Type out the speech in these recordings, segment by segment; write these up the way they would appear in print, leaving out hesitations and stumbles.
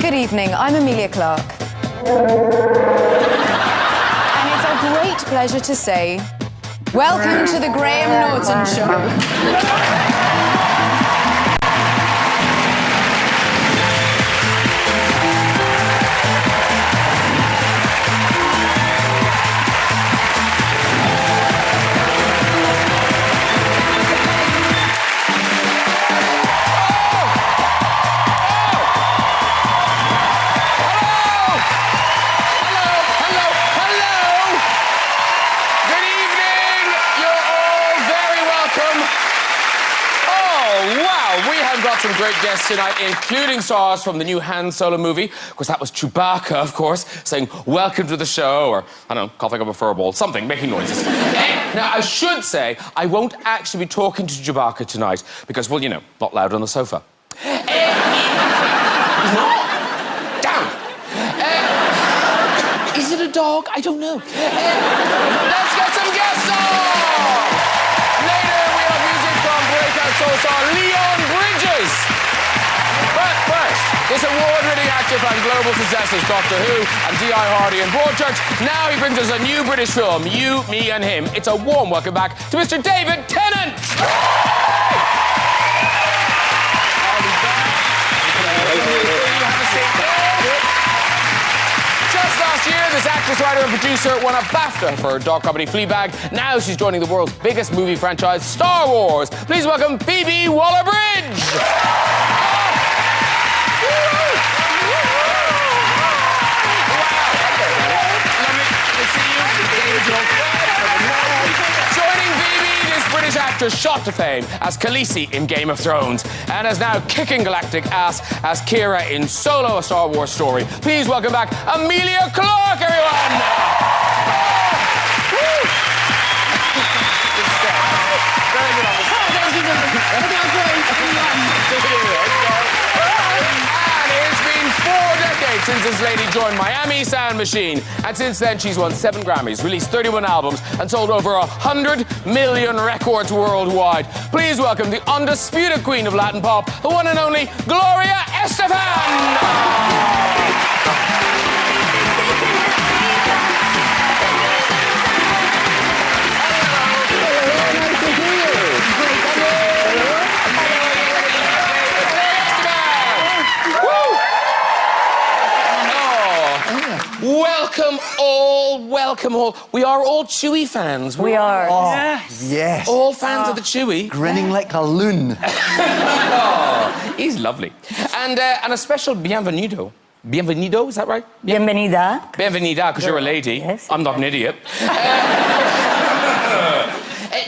Good evening, I'm Emilia Clarke. And it's our great pleasure to say, welcome to the Graham Norton Show. Some great guests tonight, including stars from the new Han Solo movie. Of course, that was Chewbacca, of course, saying, welcome to the show, or, I don't know, coughing up a furball, something, making noises. Now, I should say, I won't actually be talking to Chewbacca tonight, because, well, you know, not loud on the sofa. He's not? Damn. Is it a dog? I don't know. Let's get some guests on! Later, we have music from breakout soul star Leon Bridges. But first, this award-winning actor from global successes, Doctor Who and D.I. Hardy and Broadchurch. Now he brings us a new British film, You, Me and Him. It's a warm welcome back to Mr. David Tennant. Just last year, this actress, writer and producer won a BAFTA for her dog comedy Fleabag. Now she's joining the world's biggest movie franchise, Star Wars. Please welcome Phoebe Waller-Bridge. Joining Phoebe, this British actress shot to fame as Khaleesi in Game of Thrones and is now kicking galactic ass as Kira in Solo, a Star Wars story. Please welcome back Emilia Clarke, everyone! Since this lady joined Miami Sound Machine. And since then, she's won 7 Grammys, released 31 albums, and sold over 100 million records worldwide. Please welcome the undisputed queen of Latin pop, the one and only Gloria Estefan! Welcome all. We are all Chewy fans. We are. Oh, yes. All fans of the Chewy. Grinning like a loon. Oh, he's lovely. And a special bienvenido. Bienvenido, is that right? Bienvenida. Bienvenida, because you're a lady. Yes. I'm not an idiot.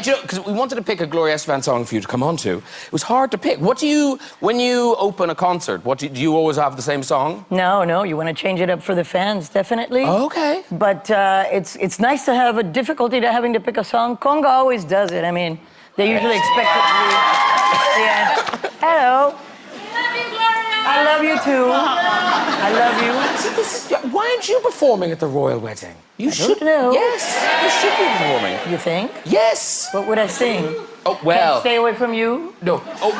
Do you know, because we wanted to pick a Gloria Estefan song for you to come on to. It was hard to pick. What do you, when you open a concert, do you always have the same song? No, you want to change it up for the fans, definitely. Okay. But it's nice to have a difficulty to having to pick a song. Conga always does it. I mean, they usually expect it to be... Yeah. Hello. I love you too. I love you. Why aren't you performing at the royal wedding? You should know. Yes, you should be performing. You think? Yes. What would I sing? Oh, well. Can't stay away from you? No. Oh.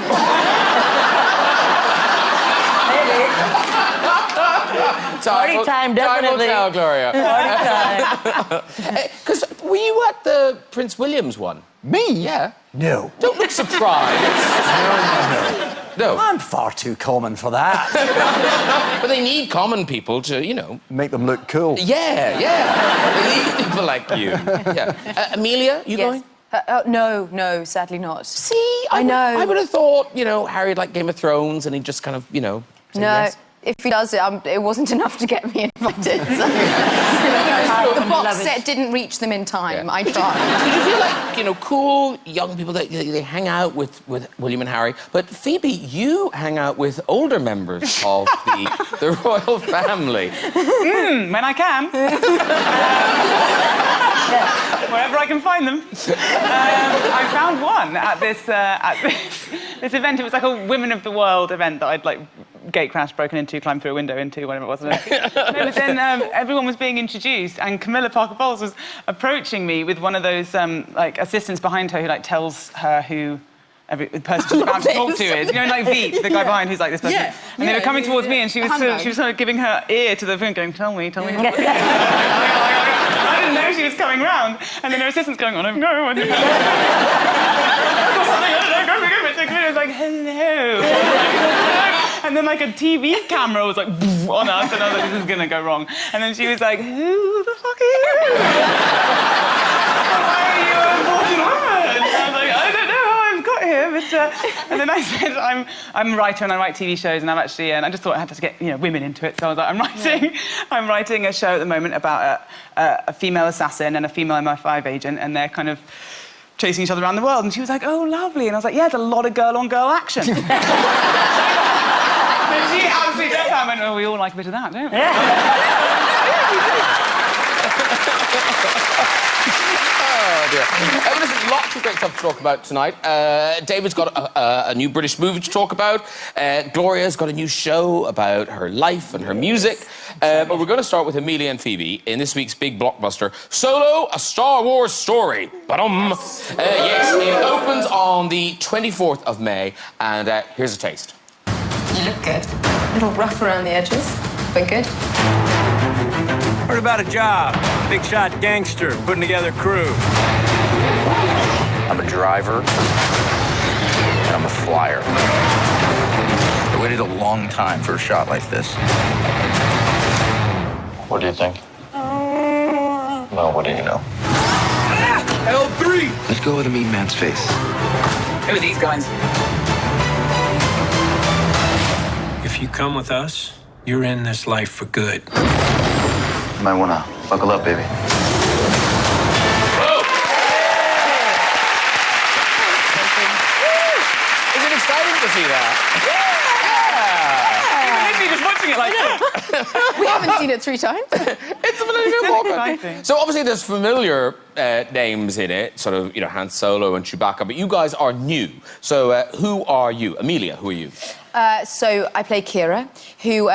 Party time, definitely. Time will tell, Gloria. Party time. Because were you at the Prince William's one? Me? Yeah. No. Don't look surprised. No. I'm far too common for that. But they need common people to, you know... Make them look cool. Yeah. They need people like you. Yeah. Emilia, you going? No, sadly not. See, I know. I would have thought, you know, Harry'd like Game of Thrones and he'd just kind of, you know... say No. yes. If he does it, it wasn't enough to get me invited. So. The box set didn't reach them in time. Yeah. I tried. Do you feel like, you know, cool young people that they hang out with William and Harry, but Phoebe, you hang out with older members of the royal family. When I can. Wherever I can find them. I found one at this event. It was like a Women of the World event that I'd like gate crash, broken into, climbed through a window into, whatever it was. No, but then everyone was being introduced, and Camilla Parker Bowles was approaching me with one of those like assistants behind her who like tells her who every person she's about to talk to is. You know, like Veep, the guy behind who's like this person. Yeah. And they were coming towards me, and she was sort of giving her ear to the phone, going, "Tell me." I didn't know she was coming round, and then her assistant's going, "Oh no." And I was like, "Hello." And then like a TV camera was like on us, and I was like, "This is gonna go wrong." And then she was like, "Who the fuck are you? Why are you an important woman?" And I was like, "I don't know how I've got here," but and then I said, "I'm a writer and I write TV shows, and I'm actually," and I just thought I had to get women into it, so I was like, I'm writing a show at the moment about a female assassin and a female MI5 agent, and they're kind of chasing each other around the world. And she was like, "Oh, lovely." And I was like, "Yeah, it's a lot of girl-on-girl action." And she absolutely does that. I went, "Oh, we all like a bit of that, don't we?" Oh, dear. Listen, lots of great stuff to talk about tonight. David's got a new British movie to talk about. Gloria's got a new show about her life and her music. But we're going to start with Emilia and Phoebe in this week's big blockbuster, Solo, A Star Wars Story. Ba-dum. Yes, it opens on the 24th of May, and here's a taste. You look good. A little rough around the edges, but good. Heard about a job. Big shot gangster putting together a crew. I'm a driver, and I'm a flyer. I waited a long time for a shot like this. What do you think? Well, what do you know? L3! Let's go with a mean man's face. Who are these guys? If you come with us, you're in this life for good. You might wanna buckle up, baby. Is it exciting to see that? Literally just watching it like, We haven't seen it 3 times. It's a Millennium Falcon. exciting. So obviously there's familiar names in it, sort of, Han Solo and Chewbacca, but you guys are new. So who are you? Emilia, who are you? So I play Kira, who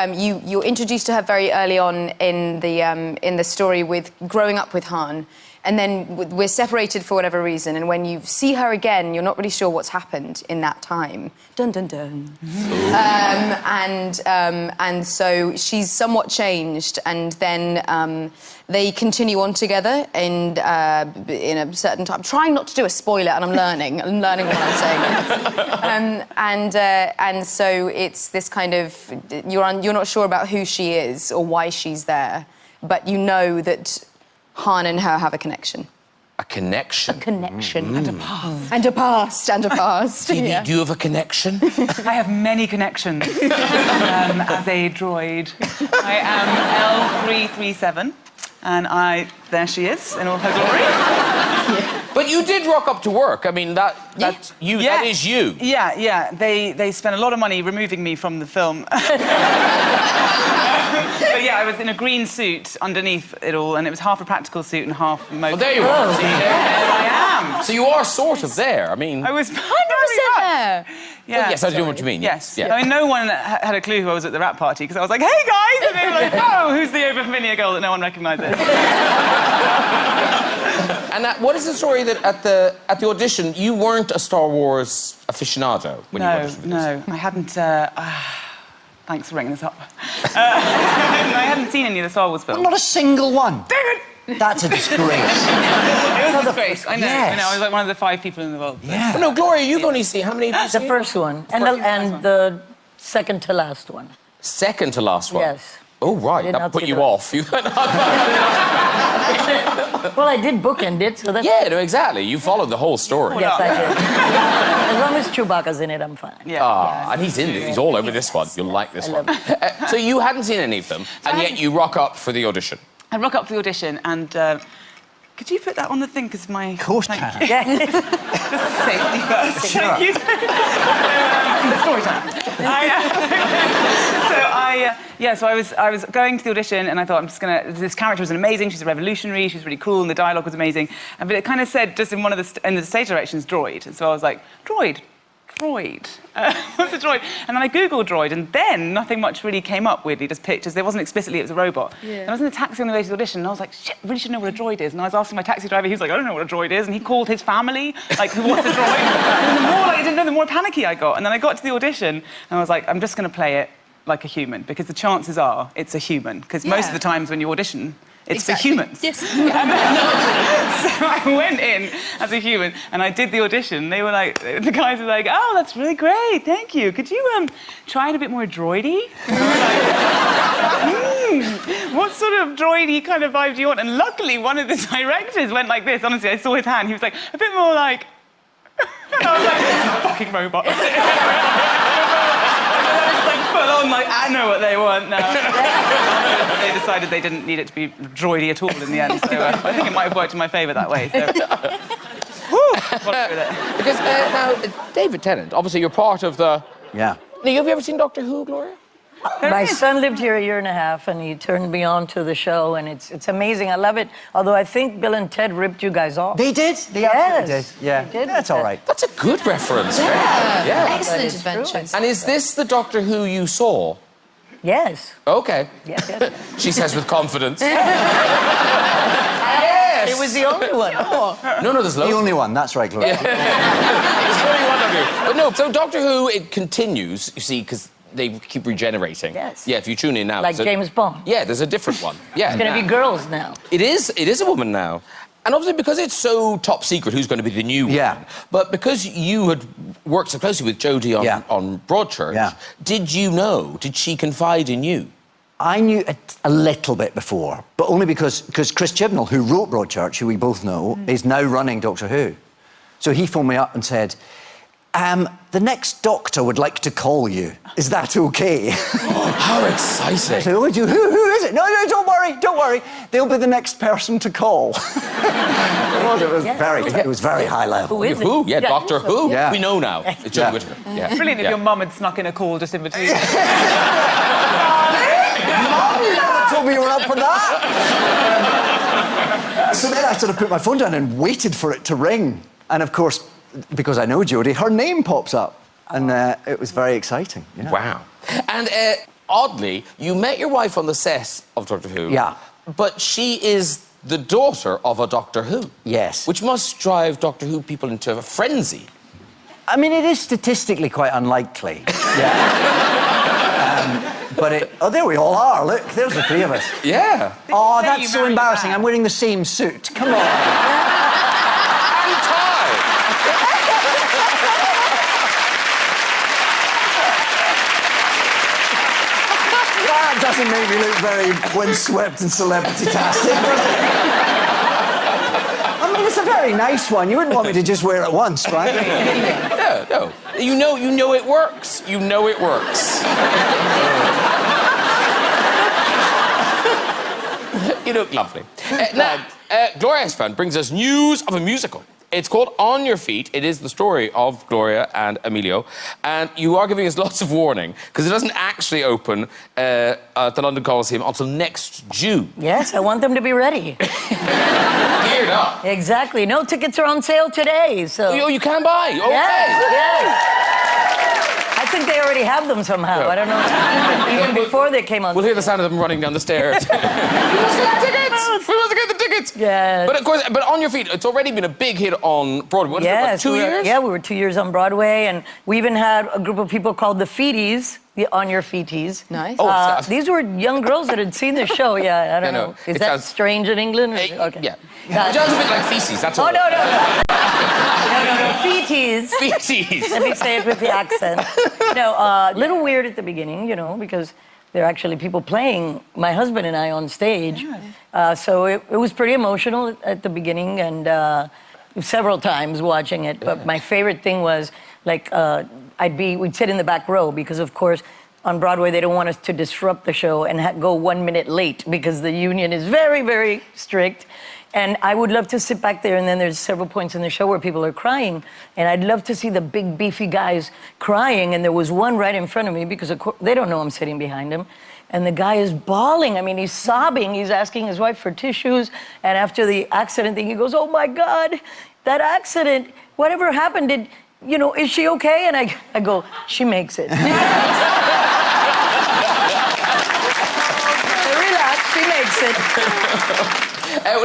you're introduced to her very early on in the story with growing up with Han, and then we're separated for whatever reason. And when you see her again, you're not really sure what's happened in that time. Dun dun dun. And so she's somewhat changed, and then they continue on together in a certain time. I'm trying not to do a spoiler, and I'm learning what I'm saying. And so it's this kind of you're not sure about who she is or why she's there, but you know that Han and her have a connection. A connection? A connection. And a past. And a past. And a past. Phoebe, Yeah. do you have a connection? I have many connections as a droid. I am L337, and there she is in all her glory. But you did rock up to work. I mean, that's you. Yes. That is you. Yeah. They spent a lot of money removing me from the film. But yeah, I was in a green suit underneath it all, and it was half a practical suit and half motion. Well, there you are. See, There I am. so you are sort of there. I mean... I was 100% there. Yeah. Well, yes, I do know what you mean. Yes. Yeah. I mean, no one had a clue who I was at the rap party, because I was like, "Hey, guys!" And they were like, "Oh, who's the over-familiar girl that no one recognises?" And what is the story that at the audition you weren't a Star Wars aficionado when you auditioned for this? No, I hadn't. Thanks for bringing this up. I hadn't seen any of the Star Wars films. Not a single one. David! That's a disgrace. It was a disgrace. I know. Yes. I know. I was like one of the 5 people in the world. Yeah. Well, no, Gloria, you've only seen how many? Have you The seen? first one, and the second to last one. Second to last one. Yes. Oh right, did that not put see you the off. You Well, I did bookend it, so that's... Yeah, no, exactly. You followed the whole story. Yes, I did. As long as Chewbacca's in it, I'm fine. Ah, and he's in it. He's all over this one. You'll like this one. So you hadn't seen any of them, and yet you rock up for the audition. I rock up for the audition, and could you put that on the thing? Because my... Of course Thank can. you. Just safety first. Thank you. Story time. So I was going to the audition, and I thought, I'm just gonna. This character was amazing. She's a revolutionary. She's really cool, and the dialogue was amazing. But it kind of said just in one of the stage directions, droid. And so I was like, droid. droid? What's a droid? And then I Googled droid, and then nothing much really came up, weirdly, just pictures. There wasn't explicitly, it was a robot. Yeah. And I was in the taxi on the way to the audition, and I was like, shit, I really should know what a droid is. And I was asking my taxi driver, he was like, I don't know what a droid is. And he called his family, like, what's a droid? And the more I didn't know, the more panicky I got. And then I got to the audition, and I was like, I'm just going to play it like a human, because the chances are it's a human. Because most of the times when you audition, it's for humans. Yes. So I went in as a human and I did the audition. They were like, the guys were like, oh, that's really great, thank you. Could you try it a bit more droidy? And I was like, what sort of droidy kind of vibe do you want? And luckily, one of the directors went like this. Honestly, I saw his hand. He was like, a bit more like... And I was like, it's a fucking robot. Full on, like, I know what they want now. But they decided they didn't need it to be droidy at all in the end, so I think it might have worked in my favour that way. So. Because now, David Tennant, obviously you're part of the... Yeah. Now, have you ever seen Doctor Who, Gloria? My son lived here a year and a half, and he turned me on to the show, and it's amazing. I love it. Although I think Bill and Ted ripped you guys off. They did. They absolutely did. Yeah. They did. That's all right. That's a good reference. Yeah. Excellent But it's true. adventures. And is this the Doctor Who you saw? Yes. Okay. Yes. She says with confidence. Yes. It was the only one. No, there's loads. The only one. That's right, Gloria. There's only one Doctor Who. But no, so Doctor Who, it continues, you see, because they keep regenerating. Yes. Yeah, if you tune in now. Like James Bond. Yeah, there's a different one. Yeah. It's going to be girls now. It is a woman now. And obviously, because it's so top secret who's going to be the new one, but because you had worked so closely with Jodie on Broadchurch, did she confide in you? I knew a little bit before, but only because Chris Chibnall, who wrote Broadchurch, who we both know, is now running Doctor Who. So he phoned me up and said, the next doctor would like to call you. Is that okay? Oh, how exciting. I said, who is it? No, don't worry. They'll be the next person to call. It was very high level. Who is it? Who? Yeah, Doctor Who. Yeah. We know now. It's Jodie Whittaker. Yeah. Brilliant if your mum had snuck in a call just in between. Mum, you never told me you were up for that. So then I sort of put my phone down and waited for it to ring. And of course, because I know Jodie, her name pops up. And it was very exciting. Yeah. Wow. And oddly, you met your wife on the set of Doctor Who. Yeah. But she is the daughter of a Doctor Who. Yes. Which must drive Doctor Who people into a frenzy. I mean, it is statistically quite unlikely. But oh, there we all are. Look, there's the three of us. Yeah. Oh, that's so embarrassing. I'm wearing the same suit. Come on. That doesn't make me look very windswept and celebrity-tastic, does it? I mean, it's a very nice one. You wouldn't want me to just wear it once, right? No. You know it works. You know it works. You look lovely. Now, Gloria Estefan brings us news of a musical. It's called On Your Feet. It is the story of Gloria and Emilio. And you are giving us lots of warning, because it doesn't actually open at the London Coliseum until next June. Yes, I want them to be ready. Geared up. Exactly. No tickets are on sale today, so... Oh, you can buy? Okay. Yes. I think they already have them somehow. Yeah. I don't know. Even before they came on. We'll hear the sound of them running down the stairs. We must get the tickets! We must get the tickets! Yes. But of course, On Your Feet, it's already been a big hit on Broadway. What is it, like 2 years? Yeah, we were 2 years on Broadway, and we even had a group of people called the Feeties, the On Your Feeties. Nice. These were young girls that had seen the show. Yeah, I don't know. Is that strange in England? Or, okay. Yeah. It sounds a bit like feces, that's all. Oh, no. No. Feeties. Feces. Let me say it with the accent. No, a little weird at the beginning, because there are actually people playing my husband and I on stage. So it was pretty emotional at the beginning, and several times watching it. But my favorite thing was, like, we'd sit in the back row because, of course, on Broadway, they don't want us to disrupt the show and go 1 minute late because the union is very, very strict. And I would love to sit back there, and then there's several points in the show where people are crying, and I'd love to see the big, beefy guys crying, and there was one right in front of me because, of course, they don't know I'm sitting behind him, and the guy is bawling. I mean, he's sobbing. He's asking his wife for tissues, and after the accident thing, he goes, oh, my God, that accident, whatever happened, you know, is she okay? And I go, she makes it. Relax, she makes it.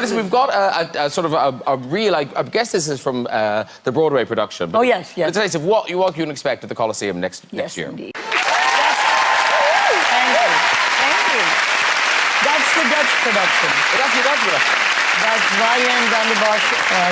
Listen, we've got a sort of a real, I guess this is from the Broadway production. But Oh, yes, yes. It's a case of what you can expect at the Coliseum next year. Indeed. Thank you. That's the Dutch production. That's your Dutch production. That's Valiant, Van de Bosch,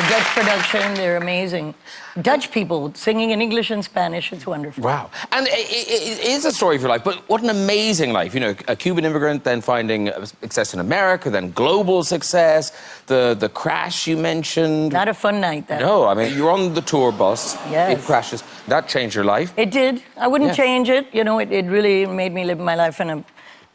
Dutch production. They're amazing. Dutch people singing in English and Spanish. It's wonderful. Wow. And it is a story of your life, but what an amazing life. You know, a Cuban immigrant, then finding success in America, then global success, the crash you mentioned. Not a fun night, that. No, I mean, you're on the tour bus. Yes. It crashes. That changed your life. It did. I wouldn't change it. You know, it really made me live my life in a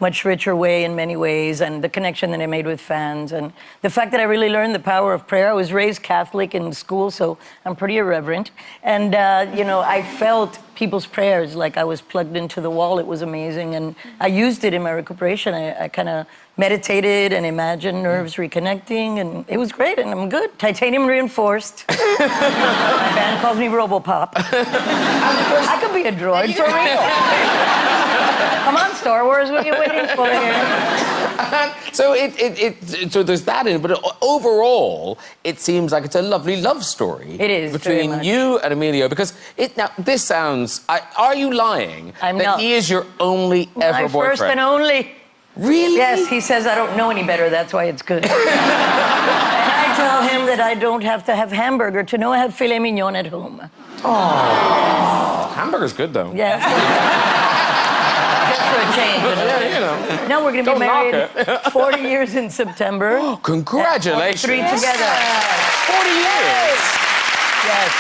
much richer way in many ways, and the connection that I made with fans, and the fact that I really learned the power of prayer. I was raised Catholic in school, so I'm pretty irreverent. And, you know, I felt people's prayers like I was plugged into the wall. It was amazing, and I used it in my recuperation. I kind of meditated and imagined nerves reconnecting, and it was great, and I'm good. Titanium reinforced. My band calls me Robopop. I could be a droid, for real. Come on, Star Wars, what are you waiting for here? So so there's that in it, but overall, it seems like it's a lovely love story. It is, very between much. you and Emilio, because now this sounds. Are you lying? I'm that not. he is your only ever My boyfriend? first and only. Really? Yes, he says I don't know any better, that's why it's good. And I tell him that I don't have to have hamburger to know I have filet mignon at home. Hamburger's good though. Yes. Just for a change. Yeah, you know. Now we're going to be Don't knock married 40 years in September. Congratulations. 3 together. 40 years. Yes.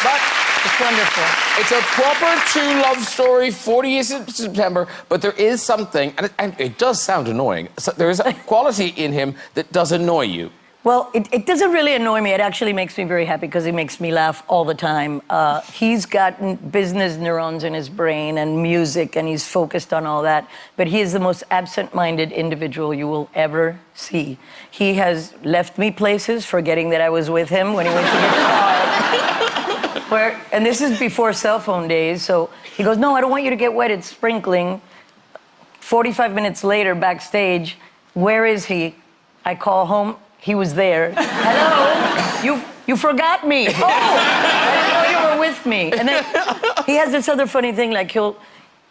But It's wonderful. it's a proper true love story, 40 years in September, but there is something, and it does sound annoying, so there is a quality in him that does annoy you. Well, it doesn't really annoy me. It actually makes me very happy because he makes me laugh all the time. He's got business neurons in his brain and music, and he's focused on all that. But he is the most absent-minded individual you will ever see. He has left me places forgetting that I was with him when he went to get caught. And this is before cell phone days, so he goes, no, I don't want you to get wet, it's sprinkling. 45 minutes later, backstage, where is he? I call home. He was there. Hello? You forgot me. Oh, I didn't know you were with me. And then he has this other funny thing, like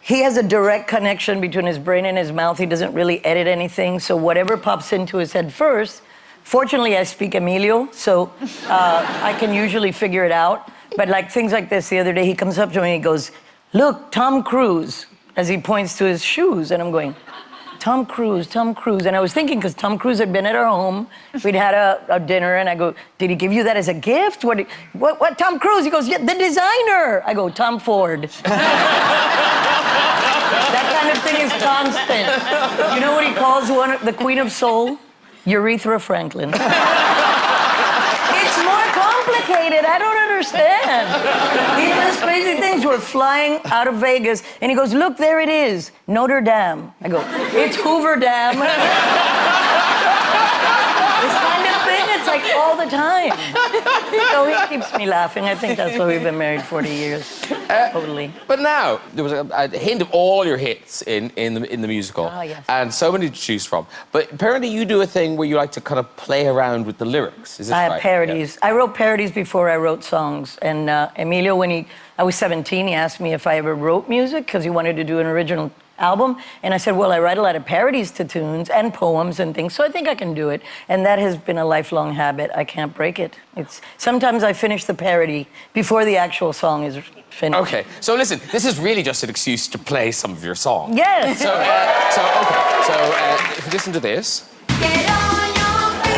he has a direct connection between his brain and his mouth. He doesn't really edit anything, so whatever pops into his head first. Fortunately, I speak Emilio, so I can usually figure it out. But like things like this, the other day he comes up to me and he goes, look, Tom Cruise, as he points to his shoes, and I'm going, Tom Cruise. And I was thinking, because Tom Cruise had been at our home, we'd had a dinner, and I go, did he give you that as a gift? What Tom Cruise? He goes, yeah, the designer. I go, Tom Ford. That kind of thing is constant. You know what he calls the Queen of Soul? Urethra Franklin. It's more complicated. I don't understand. He does crazy things. We're flying out of Vegas, and he goes, look, there it is, Notre Dame. I go, it's Hoover Dam. This kind of thing, it's like all the time. So he keeps me laughing. I think that's why we've been married 40 years. Totally. But now, there was a hint of all your hits in the musical. Oh, yes. And so many to choose from. But apparently you do a thing where you like to kind of play around with the lyrics. Is this I right? have parodies. Yeah. I wrote parodies before I wrote songs. And Emilio, when I was 17, he asked me if I ever wrote music because he wanted to do an original album. And I said, well, I write a lot of parodies to tunes and poems and things, so I think I can do it. And that has been a lifelong habit. I can't break it. Sometimes I finish the parody before the actual song is finished. Okay, so listen, this is really just an excuse to play some of your songs. Yes. So if you listen to this. Get on your feet.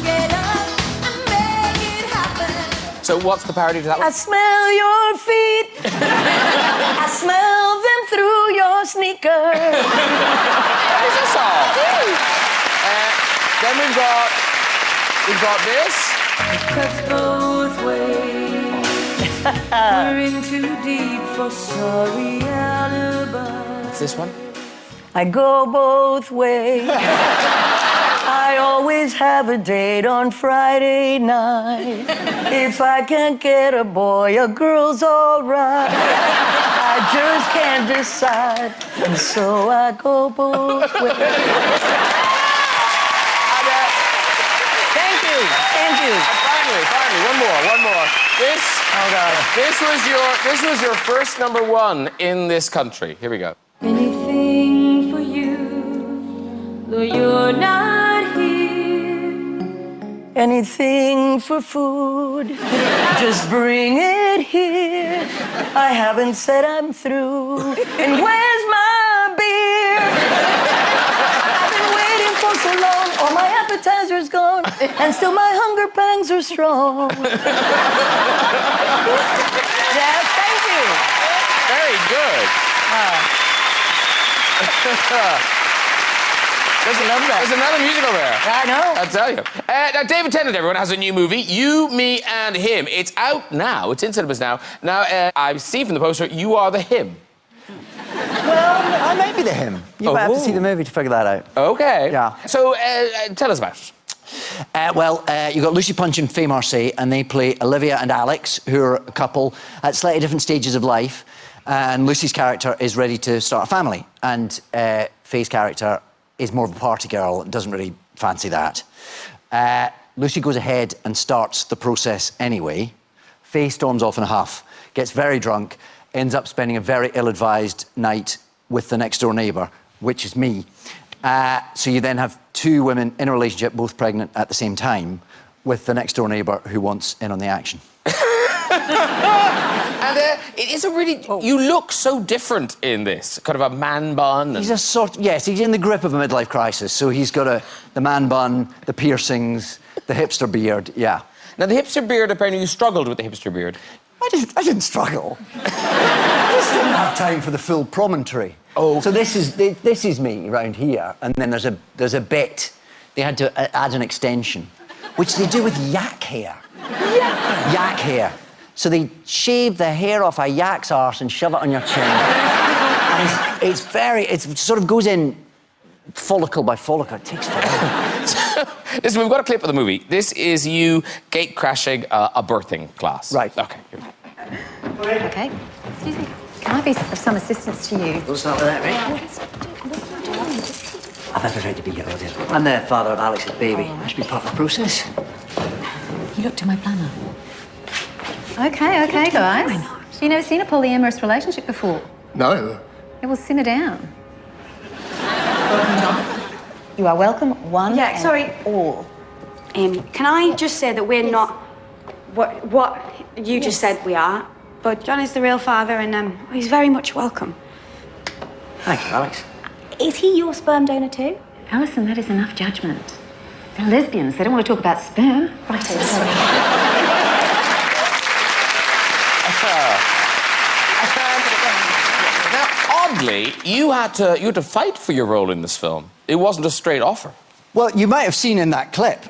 Get up and make it happen. So what's the parody to that I one? smell your feet. I smell them through your sneakers. There's a song. Then we've got this. It cuts both ways. We're in too deep for sorry alibis. What's this one? I go both ways. I I always have a date on Friday night. If I can't get a boy, a girl's all right. I just can't decide, and so I go both ways. Thank you. Finally, one more. This was your first #1 in this country. Here we go. Anything for you, though you're not here. Anything for food, just bring it here. I haven't said I'm through, and where's my beer? I've been waiting for so long, all my appetizer's gone, and still my hunger pangs are strong. Yeah, thank you. Very good. There's another musical there. I know. I'll tell you. Now, David Tennant, everyone, has a new movie, You, Me and Him. It's out now. It's in cinemas now. Now, I see from the poster, you are the him. Well, I might be the him. You might have to see the movie to figure that out. Okay. Yeah. So, tell us about it. You've got Lucy Punch and Faye Marseille, and they play Olivia and Alex, who are a couple at slightly different stages of life. And Lucy's character is ready to start a family, and Faye's character is more of a party girl and doesn't really fancy that. Lucy goes ahead and starts the process anyway. Faye storms off in a huff, gets very drunk, ends up spending a very ill-advised night with the next-door neighbour, which is me. So you then have two women in a relationship, both pregnant at the same time, with the next-door neighbour who wants in on the action. And it is a really... You look so different in this. Kind of a man bun. He's a sort... Yes, he's in the grip of a midlife crisis. So he's got the man bun, the piercings, the hipster beard, yeah. Now, the hipster beard, apparently you struggled with the hipster beard. I didn't struggle. I just didn't have time for the full promontory. Oh. So this is me around here, and then there's a bit. They had to add an extension, which they do with yak hair. Yak hair. So they shave the hair off a yak's arse and shove it on your chin. And it sort of goes in follicle by follicle. It takes forever. Listen, we've got a clip of the movie. This is you gate crashing a birthing class. Right. Okay. Okay. Excuse me. Can I be of some assistance to you? We'll start with that, right? I've every right to be here, dear. I'm the father of Alex's baby. I should be part of the process. You looked at my planner. Okay, guys. So you've never seen a polyamorous relationship before? No. It will simmer down. You are welcome, one Yeah, and sorry. all. Can I just say that we're not what you just said we are, but John is the real father and he's very much welcome. Thank you, Alex. Is he your sperm donor too? Alison, that is enough judgment. They're lesbians. They don't want to talk about sperm. Right, sorry. Now, oddly, you had to fight for your role in this film. It wasn't a straight offer. Well, you might have seen in that clip,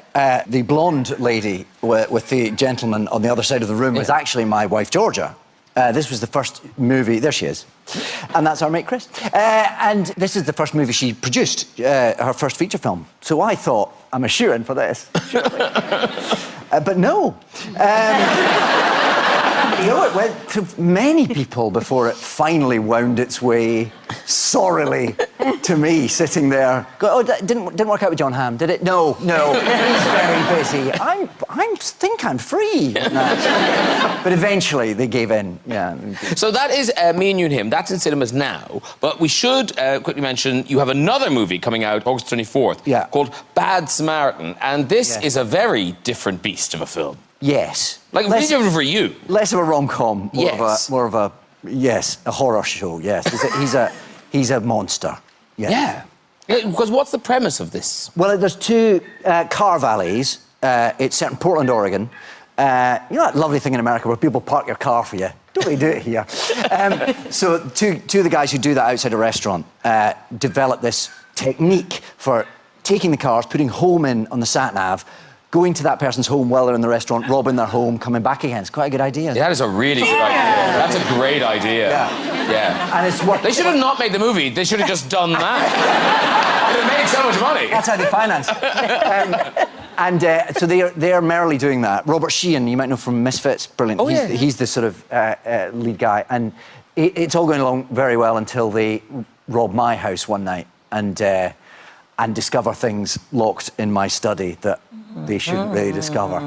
the blonde lady with the gentleman on the other side of the room was actually my wife, Georgia. This was the first movie... There she is. And that's our mate, Chris. And this is the first movie she produced, her first feature film. So I thought, I'm a shoo-in for this. But no. You know, it went to many people before it finally wound its way sorrily to me, sitting there. Didn't work out with John Hamm, did it? No. He's very busy. I think I'm free. But eventually they gave in. Yeah. So that is Me and You and Him. That's in cinemas now. But we should quickly mention you have another movie coming out August 24th called Bad Samaritan, and this is a very different beast of a film. Yes. Like, really different for you. Less of a rom-com, more of a horror show, yes. He's a monster. Yeah. Because what's the premise of this? Well, there's two car valets. It's set in Portland, Oregon. You know that lovely thing in America where people park your car for you? Don't really do it here. So two of the guys who do that outside a restaurant develop this technique for taking the cars, putting home in on the sat-nav, going to that person's home while they're in the restaurant, robbing their home, coming back again. It's quite a good idea. That is a really good idea. That's a great idea. Yeah. Yeah. And it's what They should have not made the movie. They should have just done that. It would have made so much money. That's how they finance. So they are merrily doing that. Robert Sheehan, you might know from Misfits, brilliant. Oh, yeah. He's the sort of lead guy, and it's all going along very well until they rob my house one night and discover things locked in my study that they shouldn't really discover.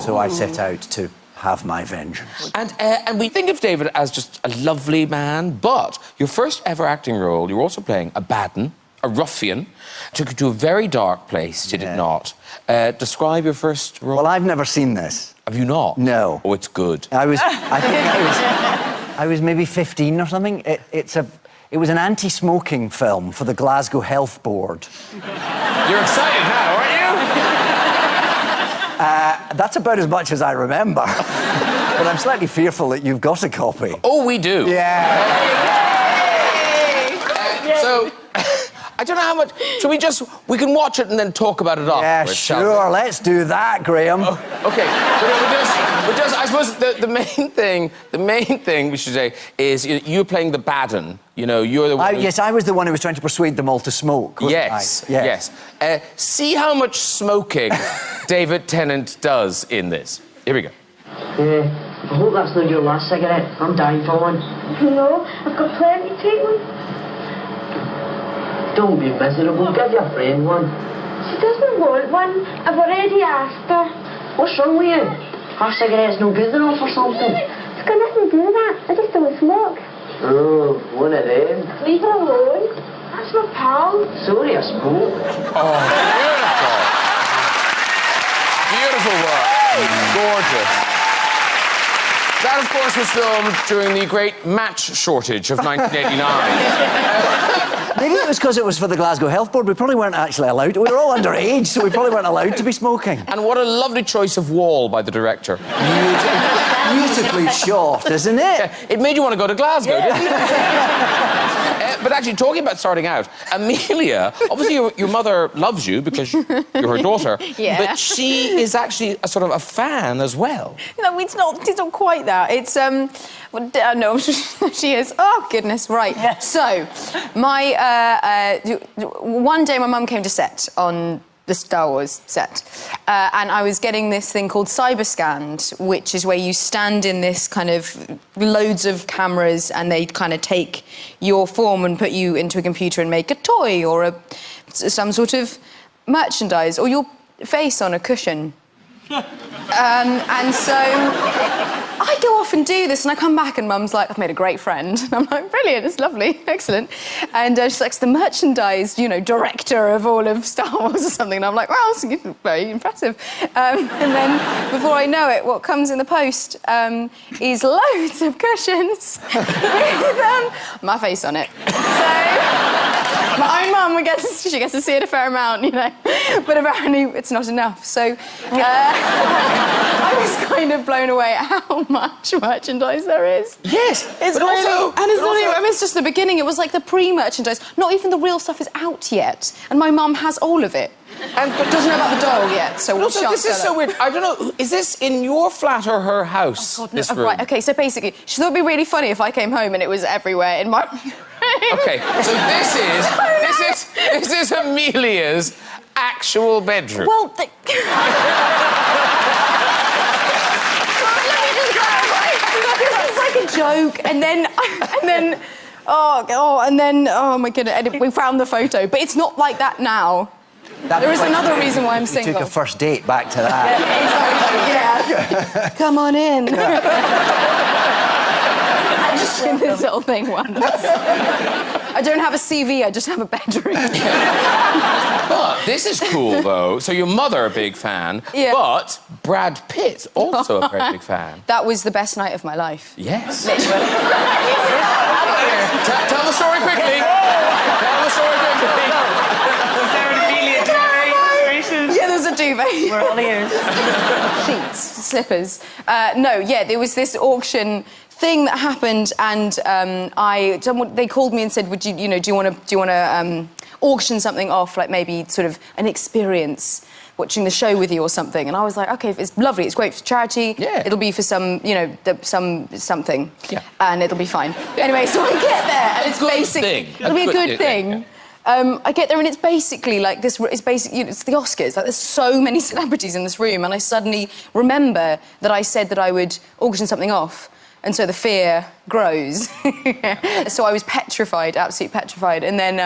So I set out to have my vengeance. And we think of David as just a lovely man, but your first ever acting role, you were also playing a bad 'un, a ruffian, took you to a very dark place, did it not? Describe your first role. Well, I've never seen this. Have you not? No. Oh, it's good. I was maybe 15 or something. It was an anti-smoking film for the Glasgow Health Board. You're excited now, aren't you? That's about as much as I remember. But I'm slightly fearful that you've got a copy. Oh, we do. Yeah. So, I don't know how much... We can watch it and then talk about it afterwards, Yeah, shall we? sure. Let's do that, Graham. Oh, OK. I suppose the main thing we should say is you're playing the bad 'un. You know, you're the one... Yes, I was the one who was trying to persuade them all to smoke. Yes, yes. See how much smoking David Tennant does in this. Here we go. I hope that's not your last cigarette. I'm dying for one. No, I've got plenty. Take one. Don't be miserable. Give your friend one. She doesn't want one. I've already asked her. What's wrong with you? Her cigarette's no good enough or something. It's got nothing to do with that. I just don't smoke. Oh, one of them. Leave her alone. That's my pal. Sorry, I spoke. Oh, beautiful. Beautiful work. Gorgeous. That, of course, was filmed during the great match shortage of 1989. Maybe it was because it was for the Glasgow Health Board. We probably weren't actually allowed. We were all underage, so we probably weren't allowed to be smoking. And what a lovely choice of wall by the director. Beautifully shot, isn't it? It made you want to go to Glasgow, didn't it? But actually, talking about starting out, Emilia, obviously your mother loves you because you're her daughter, but she is actually a sort of a fan as well. No, it's not quite that. It's, no, she is. Oh, goodness, right. Yeah. So, one day my mum came to set on the Star Wars set, and I was getting this thing called cyberscanned, which is where you stand in this kind of loads of cameras and they kind of take your form and put you into a computer and make a toy or some sort of merchandise or your face on a cushion. And so I go off and do this and I come back and Mum's like, I've made a great friend. And I'm like, brilliant, it's lovely, excellent. And she's like, it's the merchandise, director of all of Star Wars or something. And I'm like, well, it's very impressive. And then before I know it, what comes in the post is loads of cushions with my face on it. So my own mum, she gets to see it a fair amount, but apparently it's not enough. So I was kind of blown away at how much merchandise there is. Yes, it's really, also, and it's not even, it's just the beginning. It was like the pre-merchandise. Not even the real stuff is out yet, and my mum has all of it. But doesn't know about the doll yet, so we'll also, this is so weird. I don't know, is this in your flat or her house, this room? Right, OK, so basically, she thought it'd be really funny if I came home and it was everywhere in my room. OK, so this is Emilia's actual bedroom. Well, it's like a joke, and then, oh my goodness, and we found the photo, but it's not like that now. There is another reason why I'm single. You took a first date back to that. Yeah. Come on in. I just did this little thing once. I don't have a CV, I just have a bedroom. But this is cool, though. So your mother, a big fan, but Brad Pitt, also a very big fan. That was the best night of my life. Yes. Literally. Tell the story quickly. Tell the story quickly. Was there an Emilia duvet situation? Yeah, there's a duvet. We're all ears. Sheets, slippers. There was this auction thing that happened, and they called me and said, "Would you, do you want to auction something off, like maybe sort of an experience watching the show with you or something. And I was like, OK, it's lovely, it's great for charity. Yeah. It'll be for some, you know, something. Yeah. And it'll be fine. Anyway, so I get there, and it's basically... It'll be a good thing. I get there and it's basically like this. It's basically, you know, it's the Oscars. Like, there's so many celebrities in this room, and I suddenly remember that I said that I would auction something off, and so the fear grows. So I was petrified, absolutely petrified. And then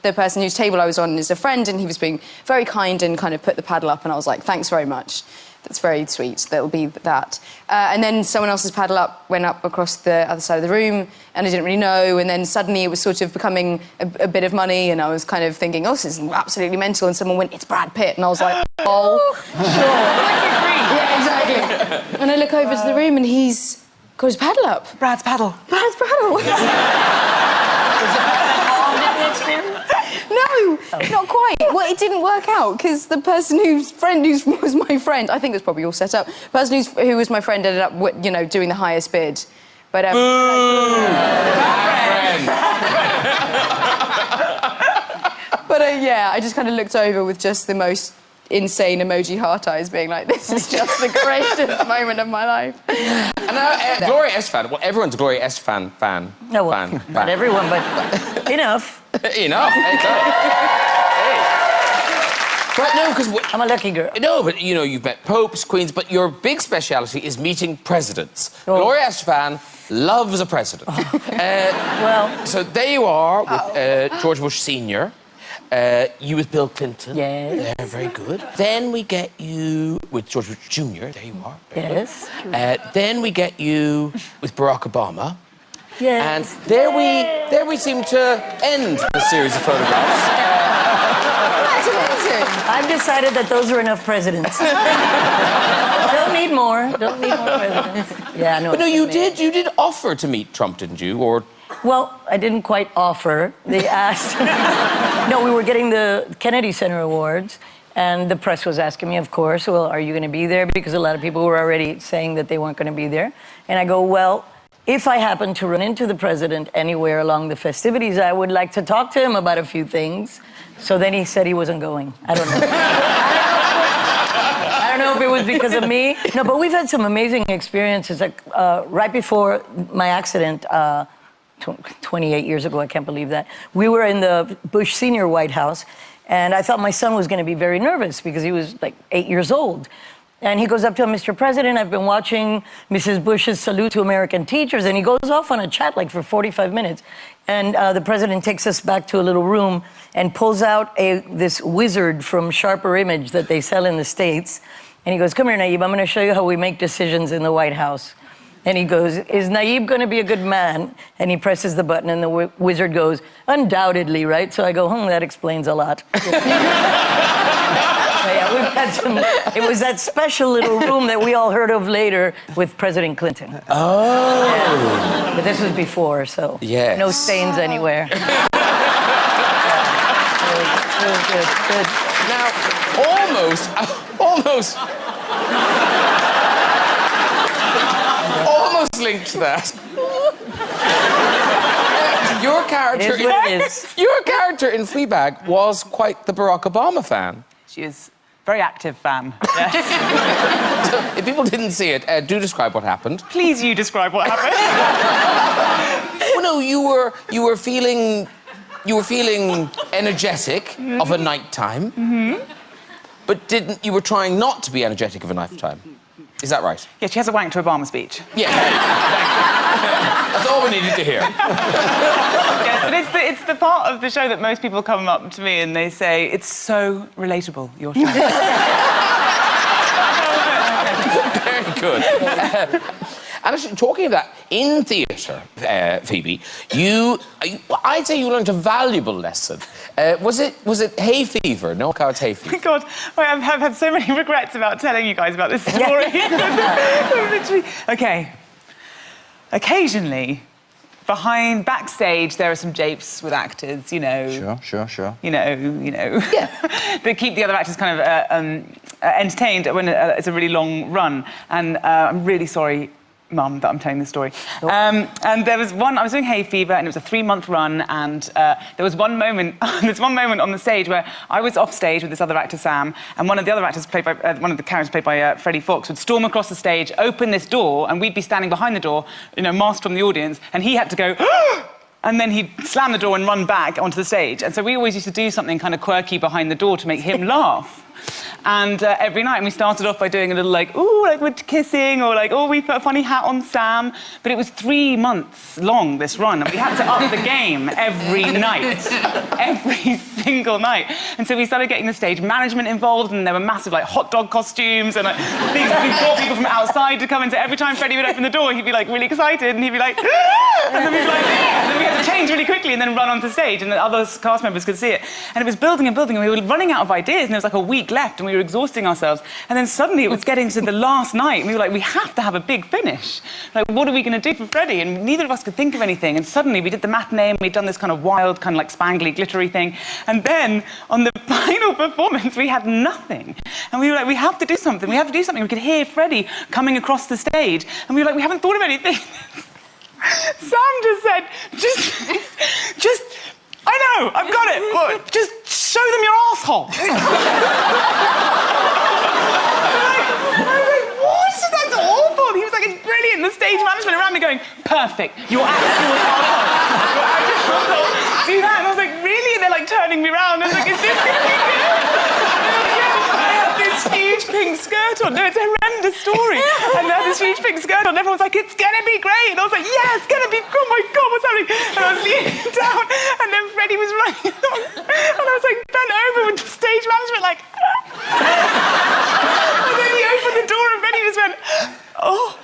the person whose table I was on is a friend, and he was being very kind and kind of put the paddle up, and I was like, thanks very much. That's very sweet. That'll be that. And then someone else's paddle went up across the other side of the room, and I didn't really know. And then suddenly it was sort of becoming a bit of money, and I was kind of thinking, oh, this is absolutely mental. And someone went, it's Brad Pitt, and I was like, oh, sure. Yeah, exactly. And I look over to the room, and he's got his paddle up. Brad's paddle. Brad's paddle. No, not quite. Well, it didn't work out because the person who was my friend, I think it was probably all set up. The person who was my friend ended up, you know, doing the highest bid. But yeah, I just kind of looked over with just the most insane emoji heart eyes, being like, this is just the greatest moment of my life. And now, Gloria Estefan. Well, everyone's a Gloria Estefan fan. No, well, not everyone, but enough. Enough. Hey. But no, because I'm a lucky girl. No, but you know, you've met popes, queens, but your big speciality is meeting presidents. Oh. Gloria Estefan loves a president. Well, so there you are with George Bush Sr. You with Bill Clinton. Yes. Yeah, very good. Then we get you with George Bush Jr. There you are. Yes. Then we get you with Barack Obama. Yes. And there we seem to end the series of photographs. That's amazing. I've decided that those are enough presidents. Don't need more. Don't need more presidents. Yeah, no. But no, you did offer to meet Trump, didn't you? Or well, I didn't quite offer. They asked. No, we were getting the Kennedy Center Awards, and the press was asking me, of course, well, are you going to be there? Because a lot of people were already saying that they weren't going to be there. And I go, well, if I happen to run into the president anywhere along the festivities, I would like to talk to him about a few things. So then he said he wasn't going. I don't know. I don't know if it was because of me. No, but we've had some amazing experiences. Like right before my accident, 28 years ago, I can't believe that, we were in the Bush Sr. White House, and I thought my son was going to be very nervous because he was like 8 years old. And he goes up to him, Mr. President, I've been watching Mrs. Bush's Salute to American Teachers, and he goes off on a chat like for 45 minutes. And the president takes us back to a little room and pulls out this wizard from Sharper Image that they sell in the States. And he goes, come here, Naib, I'm going to show you how we make decisions in the White House. And he goes, is Naib going to be a good man? And he presses the button, and the wizard goes, undoubtedly, right? So I go, that explains a lot. Yeah, we've had some... It was that special little room that we all heard of later with President Clinton. Oh. Yeah. But this was before, so yes. No stains anywhere. It was good, good. Now, almost linked to that. Your character, your character in Fleabag was quite the Barack Obama fan. She is a very active fan, yes. So, if people didn't see it, do describe what happened. Please, you describe what happened. Well, no, you were feeling energetic of a nighttime, but you were trying not to be energetic of a nighttime. Is that right? Yeah, she has a wank to Obama speech. Yeah. That's all we needed to hear. Yes, but it's the part of the show that most people come up to me and they say, it's so relatable, your show. Very good. And actually, talking of that, in theatre, Phoebe, I'd say you learned a valuable lesson. Was it hay fever? No, it's hay fever. Oh, God, I've had so many regrets about telling you guys about this story. Literally. Okay. Occasionally, backstage, there are some japes with actors, you know. Sure. You know. Yeah. That keep the other actors kind of entertained when it's a really long run. And I'm really sorry mum that I'm telling this story. And there was one, I was doing hay fever, and it was a 3-month run, and there was one moment, there's one moment on the stage where I was off stage with this other actor, Sam, and one of the other actors played by, one of the characters played by Freddie Fox would storm across the stage, open this door, and we'd be standing behind the door, you know, masked from the audience, and he had to go, and then he'd slam the door and run back onto the stage. And so we always used to do something kind of quirky behind the door to make him laugh. And every night, and we started off by doing a little like, ooh, like we're kissing, or like, oh, we put a funny hat on Sam. But it was 3 months long, this run, and we had to up the game every night, every single night. And so we started getting the stage management involved, and there were massive like hot dog costumes, and like, things. We brought people from outside to come in. So every time Freddie would open the door, he'd be like really excited, and he'd be like, and then we'd be like, and then we had to change really quickly and then run onto stage, and the other cast members could see it. And it was building and building, and we were running out of ideas, and there was like a week left, and we were exhausting ourselves. And then suddenly it was getting to the last night, and we were like, we have to have a big finish. Like, what are we going to do for Freddie? And neither of us could think of anything. And suddenly we did the matinee, and we'd done this kind of wild, kind of like spangly, glittery thing. And then on the final performance, we had nothing. And we were like, we have to do something. We have to do something. We could hear Freddie coming across the stage, and we were like, we haven't thought of anything. Sam just said, just, I know, I've got it. Look, just show them your asshole. I was like, what? That's awful. He was like, it's brilliant. The stage management around me going, perfect. Your actual asshole. I just thought, do that. And I was like, really? And they're like turning me around. I was like, is this going to be good? This huge pink skirt on. No, it's a horrendous story. And I had this huge pink skirt on. Everyone was like, it's gonna be great. And I was like, yeah, it's gonna be. Oh my God, what's happening? And I was leaning down, and then Freddie was running along, and I was like bent over with the stage management, like. And then he opened the door, and Freddie just went, oh.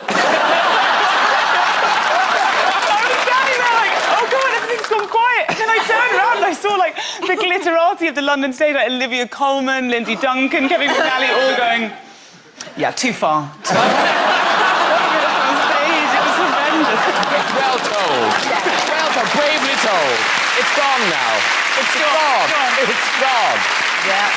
I was standing there like, oh God, everything's gone quiet. And then I turned around and I saw like the glitterati of the London stage, like Olivia Colman, Lindsay Duncan, Kevin McNally, all going, yeah, too far. It was horrendous. Well told. Well told, bravely told. It's gone now. It's gone. It's gone. Yeah.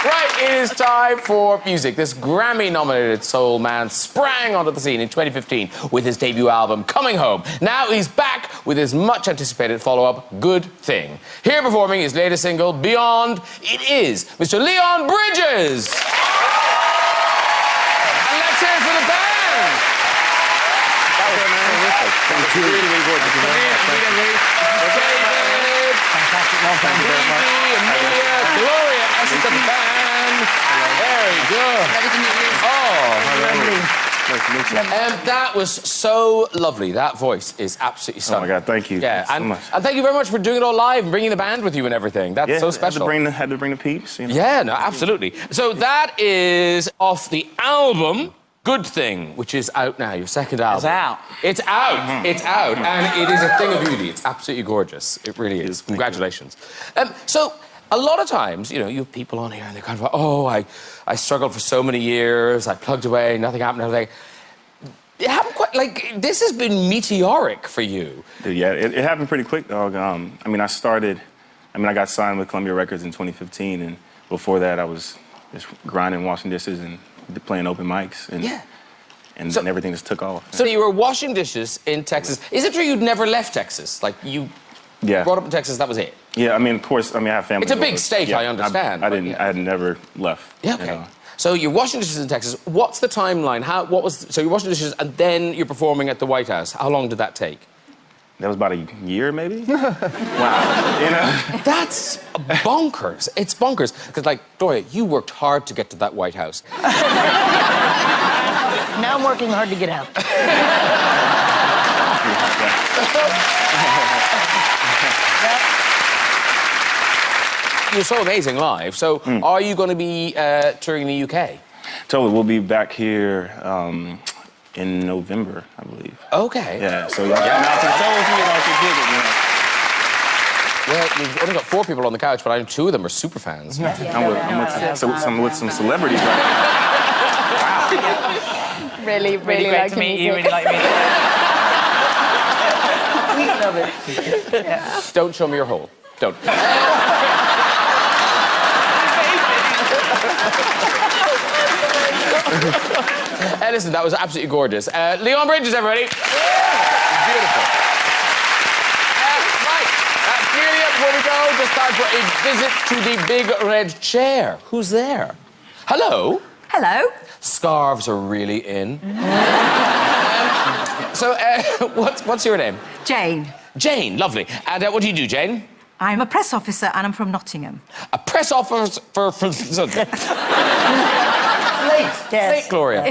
Right, it is time for music. This Grammy-nominated soul man sprang onto the scene in 2015 with his debut album, Coming Home. Now he's back with his much-anticipated follow-up, Good Thing. Here performing his latest single, Beyond, it is Mr. Leon Bridges. And let's hear it for the band. That was terrific. That was really, really good. Fantastic. Well, thank you very much. Emilia, Gloria, Estefan. Very good. Ready to meet you. That was so lovely. That voice is absolutely stunning. Oh my God, thank you. Yeah, so much. And thank you very much for doing it all live and bringing the band with you and everything. That's so special. Had to bring the peeps. You know? Yeah, no, absolutely. So that is off the album Good Thing, which is out now, your second album. It's out. It's out. Mm-hmm. It's out, and it is a thing of beauty. It's absolutely gorgeous. It really is. Congratulations. So a lot of times, you know, you have people on here and they're kind of, oh, I struggled for so many years, I plugged away, nothing happened, everything. It happened quite, like, this has been meteoric for you. Dude, yeah, it happened pretty quick, dog. I got signed with Columbia Records in 2015, and before that, I was just grinding, washing dishes, and playing open mics, and then everything just took off. So you were washing dishes in Texas. Is it true you'd never left Texas? Like, you brought up in Texas, that was it? Yeah, I mean, of course, I have family. It's a big state, I understand. I had never left. Yeah, okay. You know? So you're washing dishes in Texas. What's the timeline? So you're washing dishes, and then you're performing at the White House. How long did that take? That was about a year, maybe? Wow, you know? That's bonkers. It's bonkers. Because, like, Gloria, you worked hard to get to that White House. Now I'm working hard to get out. You're so amazing live. So are you going to be touring the UK? Totally. We'll be back here in November, I believe. Okay. Yeah, so y'all get out to the show with me, y'all should dig it, you know. Well, you've only got 4 people on the couch, but I know 2 of them are super fans. I'm with some celebrities right now. Really great like to meet you, music. really like me. We love it. Yeah. Don't show me your hole. Don't. Listen, that was absolutely gorgeous. Leon Bridges, everybody. Beautiful. Right. Emilia, before we go, just time for a visit to the big red chair. Who's there? Hello. Hello. Scarves are really in. What's your name? Jane. Jane, lovely. And what do you do, Jane? I'm a press officer and I'm from Nottingham. A press officer for... Late, Gloria.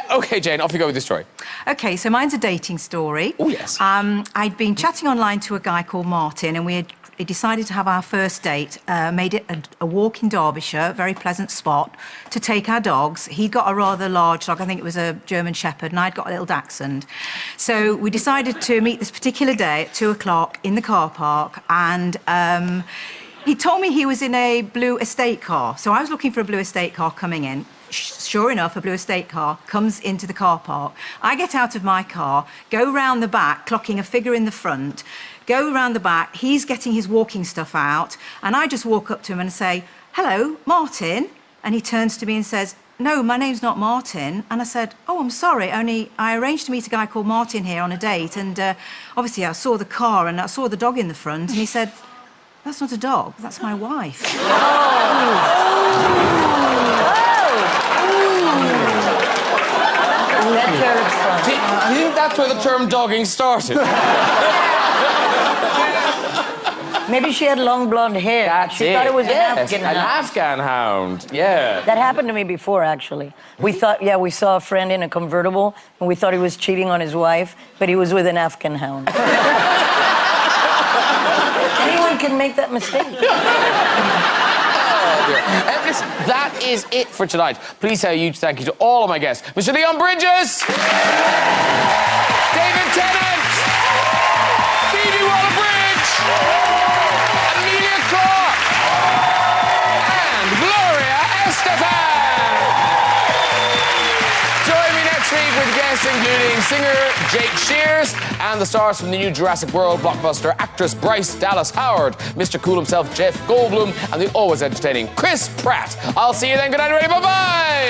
OK, Jane, off you go with the story. OK, so mine's a dating story. Oh, yes. I'd been chatting online to a guy called Martin and we decided to have our first date, made it a walk in Derbyshire, very pleasant spot, to take our dogs. He got a rather large dog, I think it was a German Shepherd, and I'd got a little Dachshund. So we decided to meet this particular day at 2 o'clock in the car park, and he told me he was in a blue estate car. So I was looking for a blue estate car coming in. Sure enough, a blue estate car comes into the car park. I get out of my car, go round the back, clocking a figure in the front, go round the back, he's getting his walking stuff out, and I just walk up to him and say, "Hello, Martin?" And he turns to me and says, "No, my name's not Martin." And I said, "Oh, I'm sorry, only I arranged to meet a guy called Martin here on a date, and obviously I saw the car and I saw the dog in the front," and he said, "That's not a dog, that's my wife." Do you think that's where the term dogging started? Maybe she had long blonde hair. She thought it was an Afghan hound. An Afghan hound, yeah. That happened to me before, actually. We thought, we saw a friend in a convertible, and we thought he was cheating on his wife, but he was with an Afghan hound. Anyone can make that mistake. Listen, that is it for tonight. Please say a huge thank you to all of my guests. Mr. Leon Bridges, David Tennant, Phoebe Waller-Bridge, Emilia Clarke, and Gloria Estefan. Join me next week with guests including singer Jake Shears and the stars from the new Jurassic World blockbuster, actress Bryce Dallas Howard, Mr. Cool himself, Jeff Goldblum, and the always entertaining Chris Pratt. I'll see you then. Good night, everybody. Bye-bye.